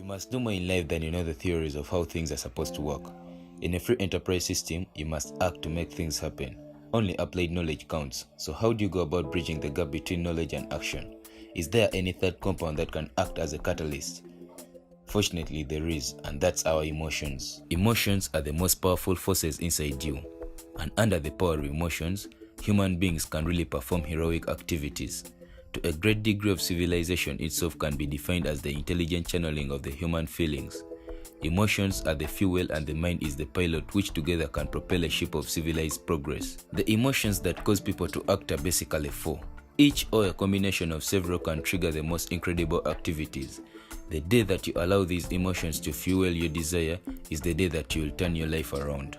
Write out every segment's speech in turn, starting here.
You must do more in life than you know the theories of how things are supposed to work. In a free enterprise system, you must act to make things happen. Only applied knowledge counts. So how do you go about bridging the gap between knowledge and action? Is there any third compound that can act as a catalyst? Fortunately, there is, and that's our emotions. Emotions are the most powerful forces inside you. And under the power of emotions, human beings can really perform heroic activities. To a great degree of civilization itself can be defined as the intelligent channeling of the human feelings. Emotions are the fuel and the mind is the pilot, which together can propel a ship of civilized progress. The emotions that cause people to act are basically four. Each or a combination of several can trigger the most incredible activities. The day that you allow these emotions to fuel your desire is the day that you will turn your life around.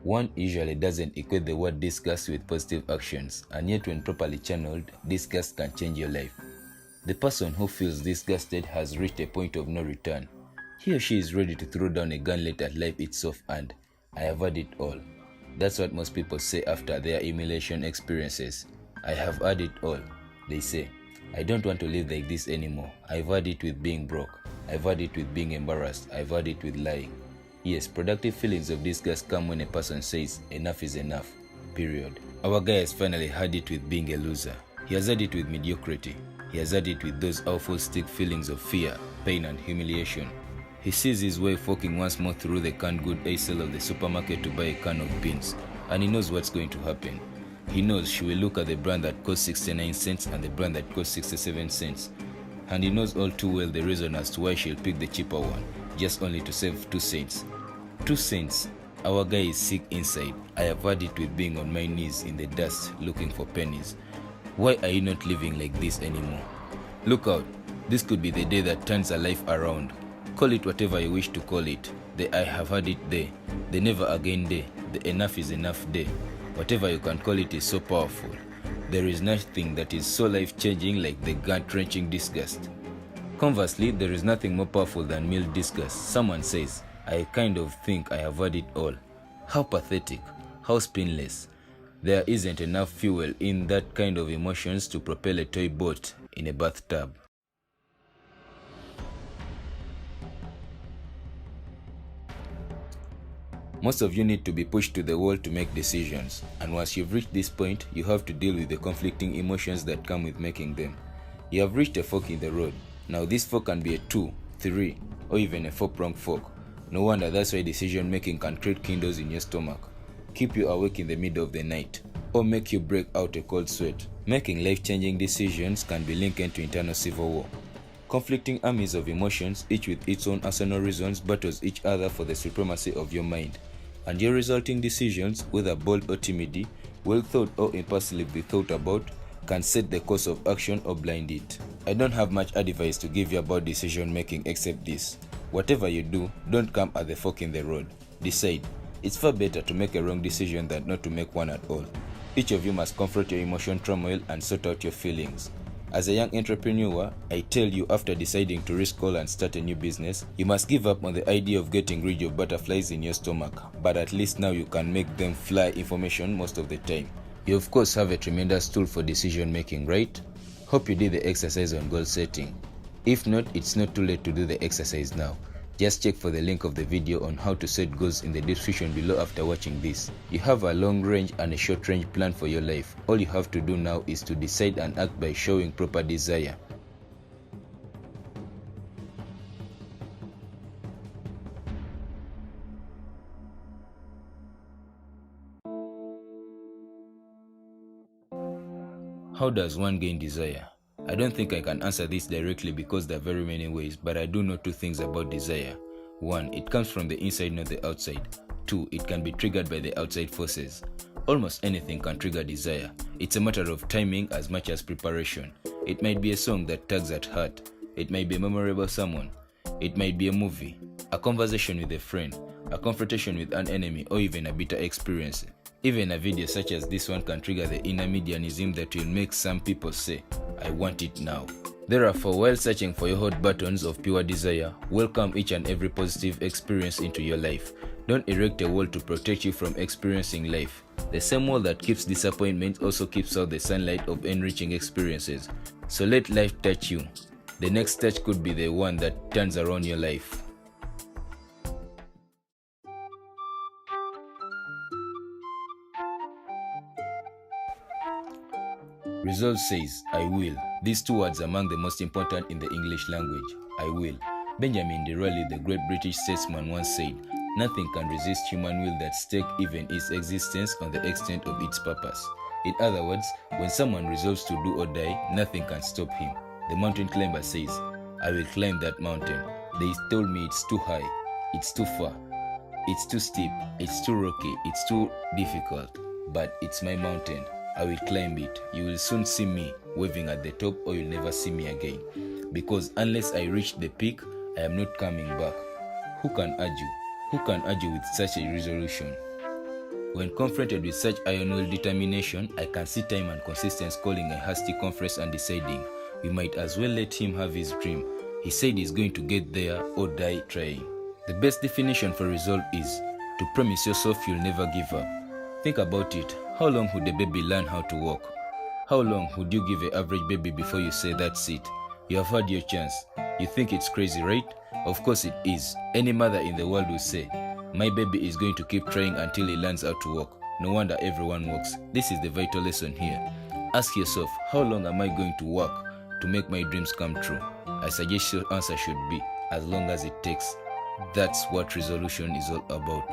One usually doesn't equate the word disgust with positive actions, and yet when properly channeled, disgust can change your life. The person who feels disgusted has reached a point of no return. He or she is ready to throw down a gauntlet at life itself and, I have had it all. That's what most people say after their humiliation experiences. I have had it all. They say, I don't want to live like this anymore. I've had it with being broke. I've had it with being embarrassed. I've had it with lying. Yes, productive feelings of disgust come when a person says, enough is enough, period. Our guy has finally had it with being a loser. He has had it with mediocrity. He has had it with those awful stick feelings of fear, pain and humiliation. He sees his wife walking once more through the canned good aisle of the supermarket to buy a can of beans, and he knows what's going to happen. He knows she will look at the brand that costs 69 cents and the brand that costs 67 cents. And he knows all too well the reason as to why she'll pick the cheaper one, just only to save 2 cents. 2 cents. Our guy is sick inside. I have had it with being on my knees in the dust looking for pennies. Why are you not living like this anymore? Look out. This could be the day that turns a life around. Call it whatever you wish to call it. The I have had it day. The never again day. The enough is enough day. Whatever you can call it is so powerful. There is nothing that is so life-changing like the gut-wrenching disgust. Conversely, there is nothing more powerful than mild disgust. Someone says, I kind of think I have had it all. How pathetic, how spineless. There isn't enough fuel in that kind of emotions to propel a toy boat in a bathtub. Most of you need to be pushed to the wall to make decisions, and once you've reached this point, you have to deal with the conflicting emotions that come with making them. You have reached a fork in the road. Now this fork can be a 2, 3, or even a 4-pronged fork. No wonder that's why decision making can create kindles in your stomach, keep you awake in the middle of the night, or make you break out a cold sweat. Making life-changing decisions can be linked to internal civil war. Conflicting armies of emotions, each with its own arsenal reasons, battles each other for the supremacy of your mind. And your resulting decisions, whether bold or timid, well thought or impulsively thought about, can set the course of action or blind it. I don't have much advice to give you about decision making except this. Whatever you do, don't come at the fork in the road. Decide. It's far better to make a wrong decision than not to make one at all. Each of you must confront your emotion turmoil and sort out your feelings. As a young entrepreneur, I tell you, after deciding to risk all and start a new business, you must give up on the idea of getting rid of butterflies in your stomach, but at least now you can make them fly information most of the time. You of course have a tremendous tool for decision making, right? Hope you did the exercise on goal setting. If not, it's not too late to do the exercise now. Just check for the link of the video on how to set goals in the description below after watching this. You have a long range and a short range plan for your life. All you have to do now is to decide and act by showing proper desire. How does one gain desire? I don't think I can answer this directly because there are very many ways, but I do know 2 things about desire. 1. It comes from the inside, not the outside. 2. It can be triggered by the outside forces. Almost anything can trigger desire. It's a matter of timing as much as preparation. It might be a song that tugs at heart. It might be a memorable someone. It might be a movie, a conversation with a friend, a confrontation with an enemy, or even a bitter experience. Even a video such as this one can trigger the inner medianism that will make some people say, I want it now. Therefore, while searching for your hot buttons of pure desire, welcome each and every positive experience into your life. Don't erect a wall to protect you from experiencing life. The same wall that keeps disappointment also keeps out the sunlight of enriching experiences. So let life touch you. The next touch could be the one that turns around your life. Resolve says, I will. These two words are among the most important in the English language. I will. Benjamin Disraeli, the great British statesman, once said, nothing can resist human will that stake even its existence on the extent of its purpose. In other words, when someone resolves to do or die, nothing can stop him. The mountain climber says, I will climb that mountain. They told me it's too high, it's too far, it's too steep, it's too rocky, it's too difficult, but it's my mountain. I will climb it. You will soon see me waving at the top, or you'll never see me again. Because unless I reach the peak, I am not coming back. Who can argue? Who can argue with such a resolution? When confronted with such iron will determination, I can see time and consistency calling a hasty conference and deciding, we might as well let him have his dream. He said he's going to get there or die trying. The best definition for resolve is to promise yourself you'll never give up. Think about it. How long would a baby learn how to walk? How long would you give an average baby before you say that's it? You have had your chance. You think it's crazy, right? Of course it is. Any mother in the world will say, my baby is going to keep trying until he learns how to walk. No wonder everyone walks. This is the vital lesson here. Ask yourself, how long am I going to work to make my dreams come true? I suggest your answer should be, as long as it takes. That's what resolution is all about.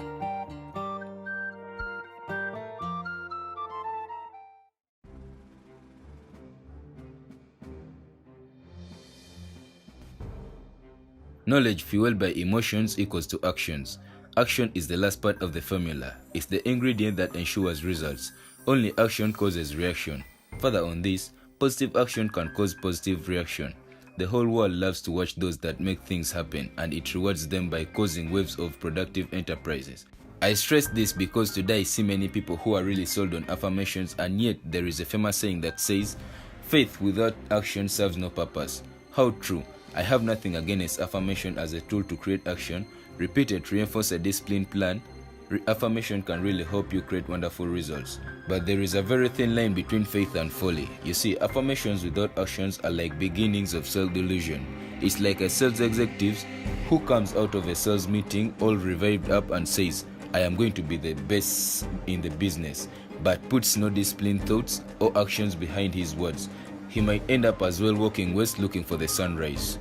Knowledge fueled by emotions equals to actions. Action is the last part of the formula. It's the ingredient that ensures results. Only action causes reaction. Further on this, positive action can cause positive reaction. The whole world loves to watch those that make things happen, and it rewards them by causing waves of productive enterprises. I stress this because today I see many people who are really sold on affirmations, and yet there is a famous saying that says, faith without action serves no purpose. How true. I have nothing against affirmation as a tool to create action. Repeated reinforce a disciplined plan. Affirmation can really help you create wonderful results. But there is a very thin line between faith and folly. You see, affirmations without actions are like beginnings of self-delusion. It's like a sales executive who comes out of a sales meeting all revived up and says, I am going to be the best in the business, but puts no disciplined thoughts or actions behind his words. He might end up as well walking west looking for the sunrise.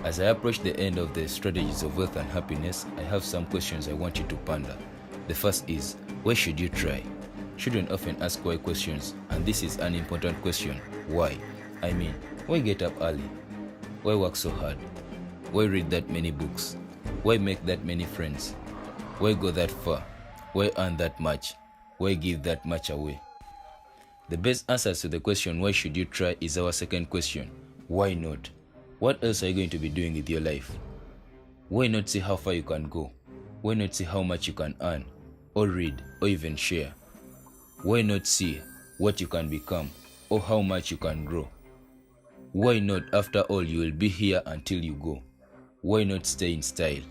As I approach the end of the strategies of wealth and happiness, I have some questions I want you to ponder. The first is, why should you try? Children often ask why questions, and this is an important question. Why? I mean, why get up early? Why work so hard? Why read that many books? Why make that many friends? Why go that far? Why earn that much? Why give that much away? The best answer to the question, why should you try, is our second question. Why not? What else are you going to be doing with your life? Why not see how far you can go? Why not see how much you can earn, or read, or even share? Why not see what you can become, or how much you can grow? Why not? After all, you will be here until you go. Why not stay in style?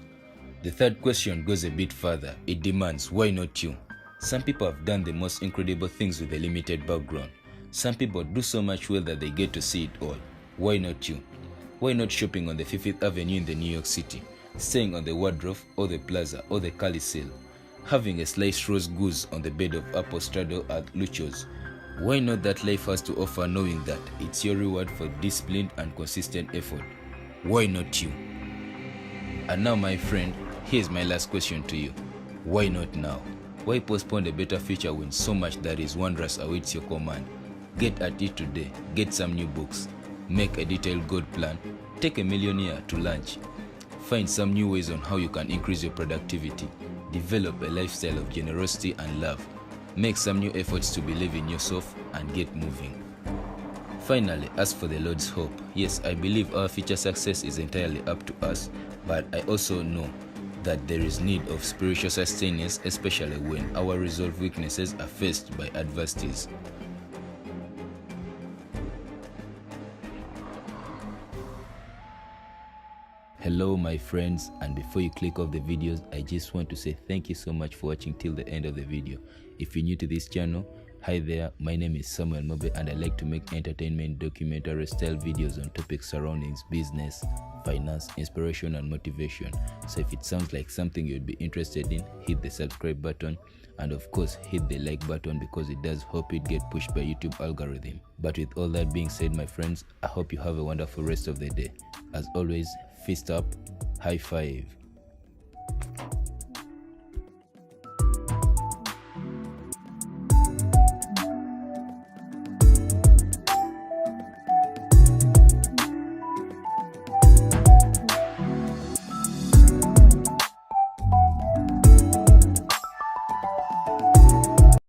The third question goes a bit further. It demands, why not you? Some people have done the most incredible things with a limited background. Some people do so much well that they get to see it all. Why not you? Why not shopping on the 5th Avenue in the New York City, staying on the Wardrobe or the Plaza or the Calisale, having a sliced roast goose on the bed of apple straddle at Lucho's? Why not that life has to offer, knowing that it's your reward for disciplined and consistent effort? Why not you? And now, my friend, here's my last question to you. Why not now? Why postpone a better future when so much that is wondrous awaits your command? Get at it today. Get some new books. Make a detailed goal plan. Take a millionaire to lunch. Find some new ways on how you can increase your productivity. Develop a lifestyle of generosity and love. Make some new efforts to believe in yourself and get moving. Finally, ask for the Lord's help. Yes, I believe our future success is entirely up to us, but I also know that there is need of spiritual sustenance, especially when our resolved weaknesses are faced by adversities. Hello my friends, and before you click off the videos, I just want to say thank you so much for watching till the end of the video. If you're new to this channel, hi there, my name is Samuel Mobe and I like to make entertainment documentary style videos on topics surrounding business, finance, inspiration and motivation. So if it sounds like something you'd be interested in, hit the subscribe button and of course hit the like button because it does help it get pushed by YouTube algorithm. But with all that being said, my friends, I hope you have a wonderful rest of the day. As always, fist up, high five.